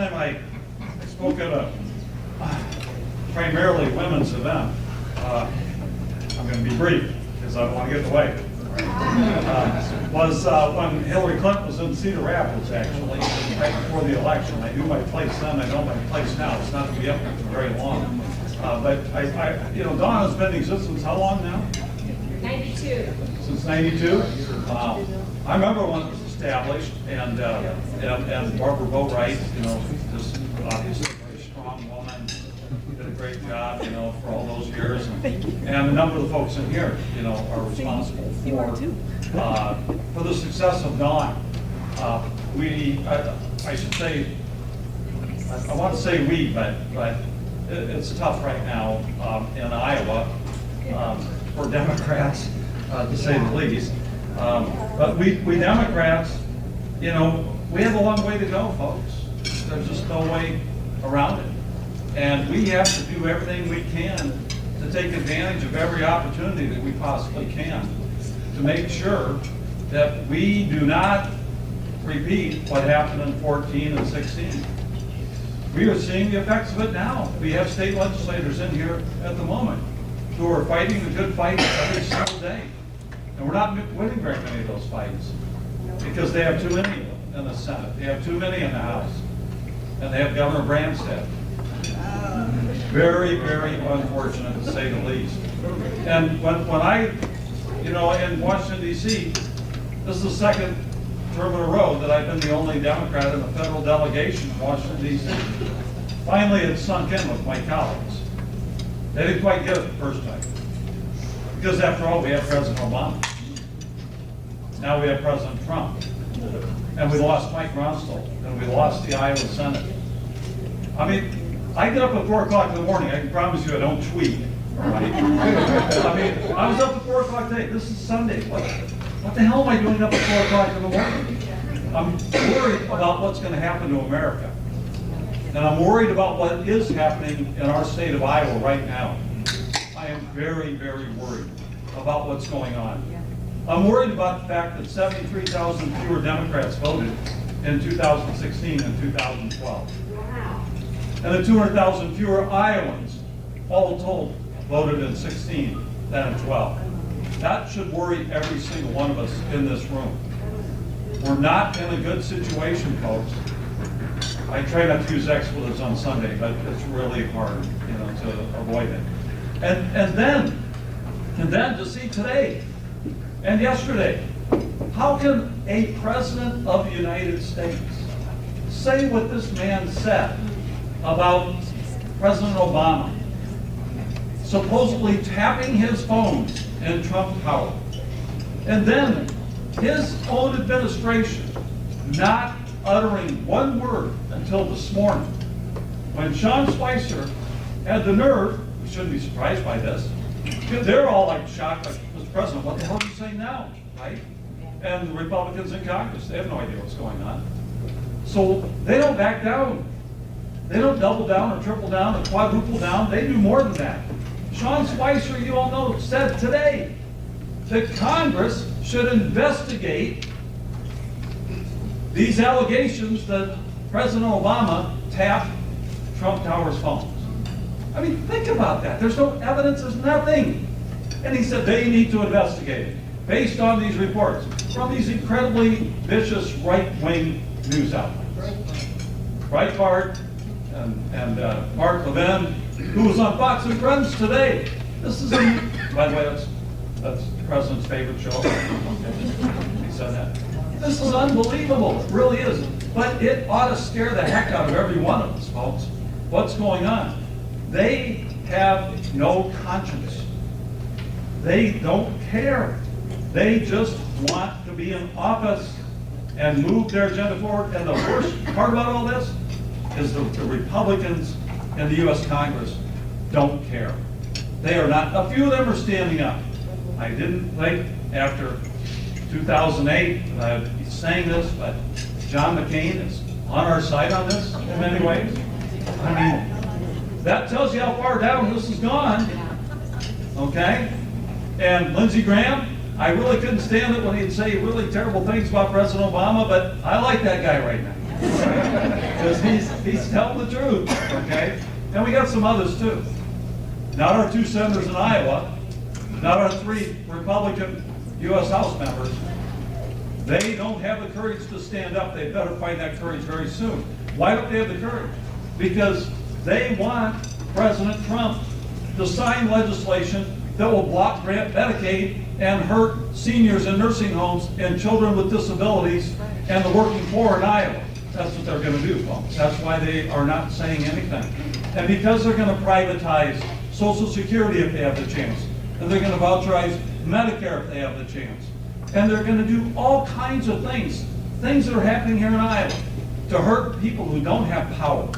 time I spoke at a primarily women's event, I'm going to be brief because I don't want to get in the way, was when Hillary Clinton was in Cedar Rapids, actually, right before the election. I knew my place then, I know my place now. It's not going to be up for very long. But you know, Dawn has been in existence how long now? 92. Since 92? Wow. I remember when it was established, and Barbara Boatwright, you know, just obviously a very strong woman, did a great job, you know, for all those years. And a number of the folks in here, you know, are responsible for the success of Dawn. I should say, I want to say we, but it's tough right now in Iowa for Democrats, to say the least. But we Democrats, you know, we have a long way to go, folks. There's just no way around it. And we have to do everything we can to take advantage of every opportunity that we possibly can to make sure that we do not repeat what happened in 14 and 16. We are seeing the effects of it now. We have state legislators in here at the moment who are fighting the good fight every single day. And we're not winning very many of those fights because they have too many in the Senate. They have too many in the House. And they have Governor Branstad. Very, very unfortunate, to say the least. And when I, you know, in Washington, D.C., this is the second term in a row that I've been the only Democrat in the federal delegation in Washington, D.C. Finally, it sunk in with my colleagues. They didn't quite get it the first time. Because after all, we have President Obama. Now we have President Trump. And we lost Mike Ronstall. And we lost the Iowa Senate. I mean, I get up at 4 o'clock in the morning. I can promise you I don't tweet. Right? I mean, I was up at 4 o'clock today. This is Sunday. What the hell am I doing up at 4 o'clock in the morning? I'm worried about what's going to happen to America. And I'm worried about what is happening in our state of Iowa right now. I am very, very worried about what's going on. I'm worried about the fact that 73,000 fewer Democrats voted in 2016 than 2012. And that 200,000 fewer Iowans, all told, voted in 16 than in 12. That should worry every single one of us in this room. We're not in a good situation, folks. I try not to use expletives on Sunday, but it's really hard, you know, to avoid it. And then to see today and yesterday, how can a president of the United States say what this man said about President Obama supposedly tapping his phones in Trump Tower, and then his own administration not uttering one word until this morning, when Sean Spicer had the nerve, we shouldn't be surprised by this, they're all like shocked, like, Mr. President, what the hell are you saying now, right? And the Republicans in Congress, they have no idea what's going on. So they don't back down. They don't double down or triple down or quadruple down. They do more than that. Sean Spicer, you all know, said today that Congress should investigate these allegations that President Obama tapped Trump Tower's phones. I mean, think about that. There's no evidence, there's nothing. And he said they need to investigate it based on these reports from these incredibly vicious right-wing news outlets. Breitbart and Mark Levin, who was on Fox and Friends today. This is, by the way, that's the president's favorite show. He said that. This is unbelievable. It really is. But it ought to scare the heck out of every one of us, folks. What's going on? They have no conscience. They don't care. They just want to be in office and move their agenda forward. And the worst part about all this is the Republicans in the U.S. Congress don't care. They are not. A few of them are standing up. I didn't think after 2008 that I'd be saying this, but John McCain is on our side on this in many ways. I mean, that tells you how far down this has gone. Okay? And Lindsey Graham, I really couldn't stand it when he'd say really terrible things about President Obama, but I like that guy right now. Because he's telling the truth, okay? And we got some others too. Not our 2 senators in Iowa, not our 3 Republican U.S. House members. They don't have the courage to stand up. They better find that courage very soon. Why don't they have the courage? Because they want President Trump to sign legislation that will block grant Medicaid and hurt seniors in nursing homes and children with disabilities and the working poor in Iowa. That's what they're going to do, folks. That's why they are not saying anything. And because they're going to privatize Social Security if they have the chance, and they're going to voucherize Medicare if they have the chance, and they're going to do all kinds of things that are happening here in Iowa to hurt people who don't have power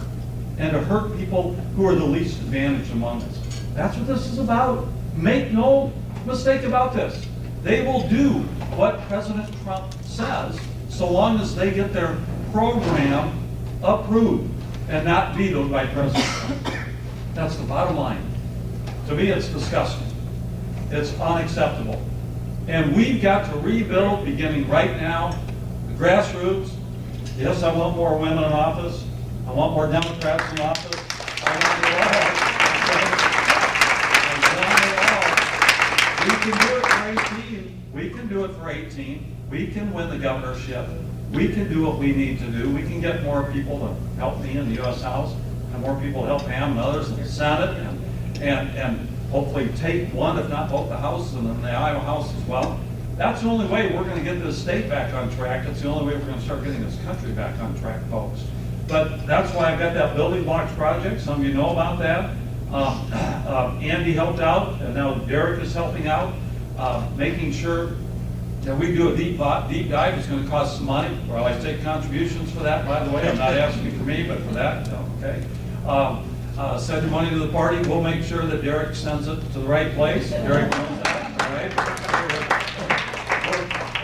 and to hurt people who are the least advantaged among us. That's what this is about. Make no mistake about this. They will do what President Trump says so long as they get their program approved and not vetoed by President Trump. That's the bottom line. To me, it's disgusting. It's unacceptable. And we've got to rebuild, beginning right now, the grassroots. Yes, I want more women in office. I want more Democrats in office. I want it all. We can do it for 18. We can do it for 18. We can win the governorship. We can do what we need to do. We can get more people to help me in the U.S. House, and more people to help Pam and others in the Senate, and hopefully take one, if not both, the House and then the Iowa House as well. That's the only way we're going to get this state back on track. It's the only way we're going to start getting this country back on track, folks. But that's why I've got that building blocks project. Some of you know about that. Andy helped out, and now Derek is helping out, making sure that we do a deep dive. It's going to cost some money. Well, I take contributions for that, by the way. I'm not asking for me, but for that, okay. Send your money to the party. We'll make sure that Derek sends it to the right place. Derek knows that, all right?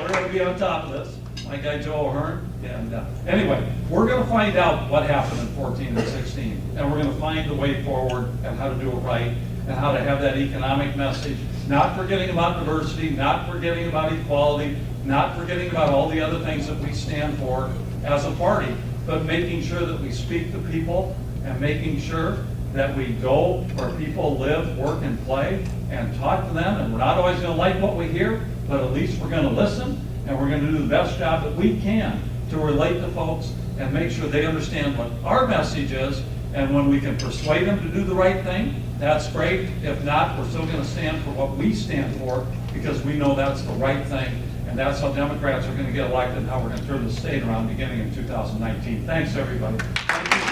We're going to be on top of this, my guy Joe O'Hearn. And anyway, we're going to find out what happened in 14 and 16, and we're going to find the way forward and how to do it right and how to have that economic message, not forgetting about diversity, not forgetting about equality, not forgetting about all the other things that we stand for as a party, but making sure that we speak to people and making sure that we go where people live, work, and play and talk to them. And we're not always going to like what we hear, but at least we're going to listen, and we're going to do the best job that we can to relate to folks and make sure they understand what our message is. And when we can persuade them to do the right thing, that's great. If not, we're still going to stand for what we stand for, because we know that's the right thing. And that's how Democrats are going to get elected and how we're going to turn the state around beginning in 2019. Thanks, everybody. Thank you.